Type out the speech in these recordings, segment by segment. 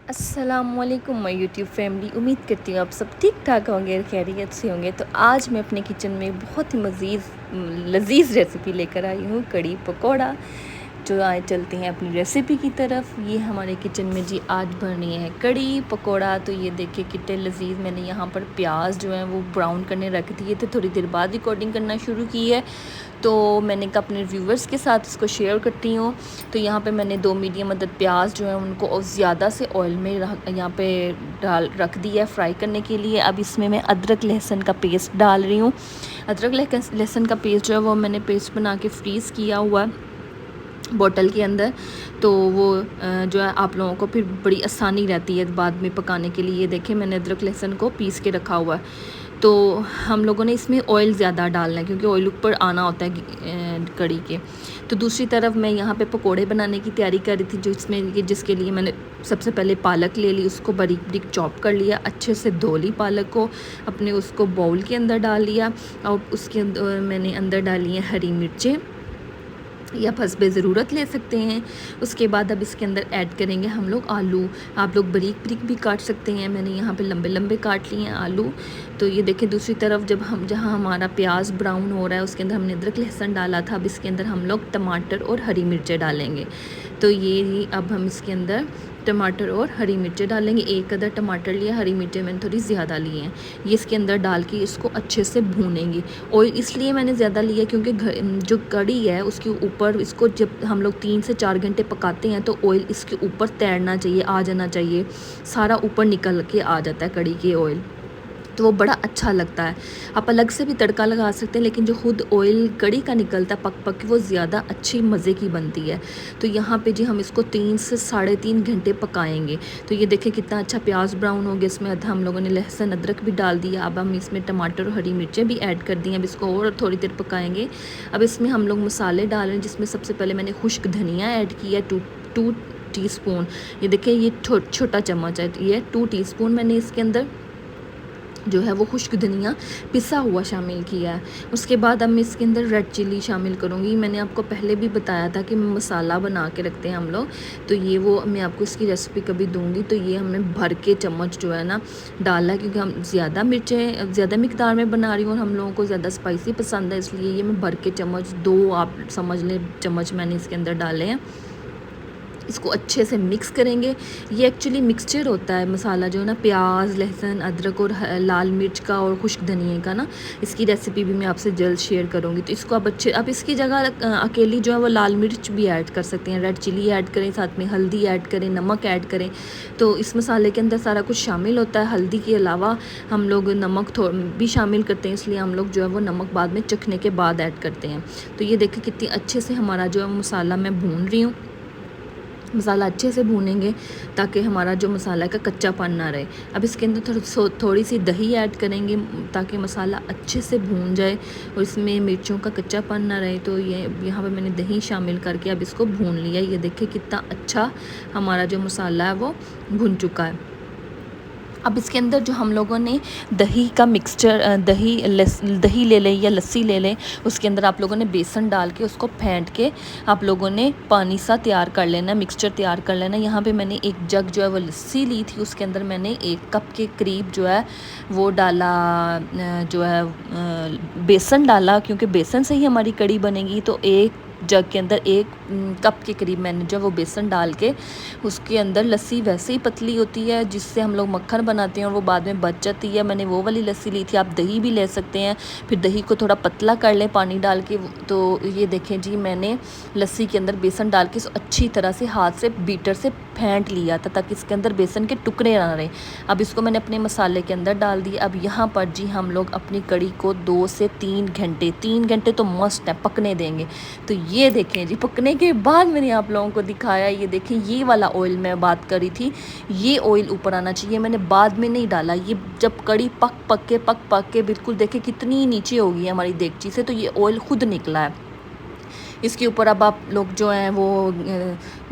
अस्सलामुअलैकुम my YouTube family. उम्मीद करती हूँ आप सब ठीक ठाक होंगे और खैरियत से होंगे। तो आज मैं अपने किचन में बहुत ही लजीज़ रेसिपी लेकर आई हूँ, कड़ी पकौड़ा। जो आए चलते हैं अपनी रेसिपी की तरफ। ये हमारे किचन में जी आज बनी है कड़ी पकौड़ा। तो ये देखिए कितने लजीज़। मैंने यहाँ पर प्याज जो है वो ब्राउन करने रख दिए थे, थोड़ी देर बाद रिकॉर्डिंग करना शुरू की है। तो मैंने कहा अपने व्यूवर्स के साथ इसको शेयर करती हूँ। तो यहाँ पे मैंने 2 मीडियम अदद प्याज जो है उनको ज़्यादा से ऑयल में यहाँ पे डाल रख दिया है फ्राई करने के लिए। अब इसमें मैं अदरक लहसुन का पेस्ट डाल रही हूँ। अदरक लहसुन का पेस्ट जो है वो मैंने पेस्ट बना के फ्रीज़ किया हुआ है बोतल के अंदर। तो वो जो है आप लोगों को फिर बड़ी आसानी रहती है बाद में पकाने के लिए। ये देखें मैंने अदरक लहसुन को पीस के रखा हुआ है। तो हम लोगों ने इसमें ऑयल ज़्यादा डालना है क्योंकि ऑयल ऊपर आना होता है कड़ी के। तो दूसरी तरफ मैं यहाँ पे पकोड़े बनाने की तैयारी कर रही थी, जिसके लिए मैंने सबसे पहले पालक ले ली, उसको बारीक बारीक चॉप कर लिया, अच्छे से धो ली पालक को, अपने उसको बाउल के अंदर डाल लिया। और उसके अंदर मैंने अंदर डाली हैं हरी मिर्चें या हस्बे ज़रूरत ले सकते हैं। उसके बाद अब इसके अंदर ऐड करेंगे हम लोग आलू। आप लोग बारीक बारीक भी काट सकते हैं, मैंने यहाँ पे लंबे लंबे काट लिए हैं आलू। तो ये देखें दूसरी तरफ जहाँ हमारा प्याज ब्राउन हो रहा है उसके अंदर हमने अदरक लहसुन डाला था। अब इसके अंदर हम लोग टमाटर और हरी मिर्चें डालेंगे। तो ये अब हम इसके अंदर टमाटर और हरी मिर्चें डालेंगे। एक अदर टमाटर लिया, हरी मिर्चें मैंने थोड़ी ज़्यादा ली हैं। ये इसके अंदर डाल के इसको अच्छे से भूनेंगे। ऑयल इसलिए मैंने ज़्यादा लिया क्योंकि जो कड़ी है उसके ऊपर इसको जब हम लोग 3 से 4 घंटे पकाते हैं तो ऑयल इसके ऊपर तैरना चाहिए, आ जाना चाहिए, सारा ऊपर निकल के आ जाता है कड़ी के ऑयल। तो वो बड़ा अच्छा लगता है। आप अलग से भी तड़का लगा सकते हैं, लेकिन जो खुद ऑयल कड़ी का निकलता है पक पक के वो ज़्यादा अच्छी मज़े की बनती है। तो यहाँ पे जी हम इसको 3 से 3.5 घंटे पकाएंगे। तो ये देखें कितना अच्छा प्याज ब्राउन हो गया। इसमें हम लोगों ने लहसुन अदरक भी डाल दिया। अब हम इसमें टमाटर और हरी मिर्चें भी ऐड कर दी हैं। अब इसको और थोड़ी देर पकाएंगे। अब इसमें हम लोग मसाले डाल रहे हैं, जिसमें सबसे पहले मैंने खुश्क धनिया ऐड किया 2 टीस्पून। ये देखें ये छोटा चम्मच है, ये 2 टीस्पून मैंने इसके अंदर जो है वो खुश्क धनिया पिसा हुआ शामिल किया है। उसके बाद अब मैं इसके अंदर रेड चिली शामिल करूँगी। मैंने आपको पहले भी बताया था कि मसाला बना के रखते हैं हम लोग, तो ये वो मैं आपको इसकी रेसिपी कभी दूंगी। तो ये हमने भर के चम्मच जो है ना डाला है, क्योंकि हम ज़्यादा मिर्चें ज़्यादा मिकदार में बना रही हूँ और हम लोगों को ज़्यादा स्पाइसी पसंद है, इसलिए ये मैं भर के चम्मच 2 आप समझ लें चम्मच मैंने इसके अंदर डाले हैं। इसको अच्छे से मिक्स करेंगे। ये एक्चुअली मिक्सचर होता है मसाला जो है ना, प्याज लहसुन अदरक और लाल मिर्च का और खुश्क धनिए का ना। इसकी रेसिपी भी मैं आपसे जल्द शेयर करूँगी। तो इसको अब इसकी जगह अकेली जो है वो लाल मिर्च भी ऐड कर सकते हैं, रेड चिली ऐड करें, साथ में हल्दी ऐड करें, नमक ऐड करें। तो इस मसाले के अंदर सारा कुछ शामिल होता है। हल्दी के अलावा हम लोग नमक भी शामिल करते हैं, इसलिए हम लोग जो है वो नमक बाद में चखने के बाद ऐड करते हैं। तो ये देखिए कितनी अच्छे से हमारा जो है मसाला मैं भून रही हूँ। मसाला अच्छे से भूनेंगे ताकि हमारा जो मसाला का कच्चापन ना रहे। अब इसके अंदर थोड़ी सी दही ऐड करेंगे ताकि मसाला अच्छे से भून जाए और इसमें मिर्चों का कच्चापन ना रहे। तो ये यहाँ पे मैंने दही शामिल करके अब इसको भून लिया। ये देखिए कितना अच्छा हमारा जो मसाला है वो भुन चुका है। अब इसके अंदर जो हम लोगों ने दही का मिक्सचर दही ले लें या लस्सी ले लें, उसके अंदर आप लोगों ने बेसन डाल के उसको फेंट के आप लोगों ने पानी सा तैयार कर लेना, मिक्सचर तैयार कर लेना। यहाँ पे मैंने एक जग जो है वो लस्सी ली थी, उसके अंदर मैंने 1 कप के करीब जो है वो डाला, जो है बेसन डाला, क्योंकि बेसन से ही हमारी कड़ी बनेगी। तो 1 जग के अंदर 1 कप के करीब मैंने जो वो बेसन डाल के उसके अंदर लस्सी वैसे ही पतली होती है जिससे हम लोग मक्खन बनाते हैं और वो बाद में बच जाती है, मैंने वो वाली लस्सी ली थी। आप दही भी ले सकते हैं, फिर दही को थोड़ा पतला कर लें पानी डाल के। तो ये देखें जी मैंने लस्सी के अंदर बेसन डाल के अच्छी तरह से हाथ से बीटर से फेंट लिया था ताकि इसके अंदर बेसन के टुकड़े ना रहें। अब इसको मैंने अपने मसाले के अंदर डाल दिया। अब यहाँ पर जी हम लोग अपनी कड़ी को 2 से 3 घंटे तो मस्ट है पकने देंगे। तो ये देखें जी पकने के बाद मैंने आप लोगों को दिखाया। ये देखें ये वाला ऑयल मैं बात करी थी, ये ऑयल ऊपर आना चाहिए, मैंने बाद में नहीं डाला। ये जब कड़ी पक के बिल्कुल देखें कितनी नीचे हो गई है हमारी देगची से, तो ये ऑयल खुद निकला है। इसके ऊपर अब आप लोग जो हैं वो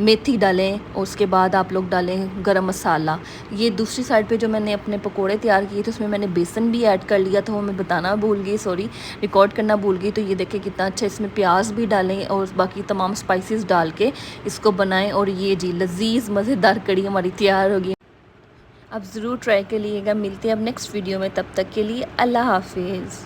मेथी डालें और उसके बाद आप लोग डालें गरम मसाला। ये दूसरी साइड पे जो मैंने अपने पकोड़े तैयार किए थे उसमें मैंने बेसन भी ऐड कर लिया था, वो मैं बताना भूल गई, सॉरी रिकॉर्ड करना भूल गई। तो ये देखें कितना अच्छा, इसमें प्याज भी डालें और बाकी तमाम स्पाइसेस डाल के इसको बनाएं और ये जी लजीज मज़ेदार कड़ी हमारी तैयार होगी। आप ज़रूर ट्राई करिएगा। मिलते हैं अब नेक्स्ट वीडियो में, तब तक के लिए अल्लाह हाफिज़।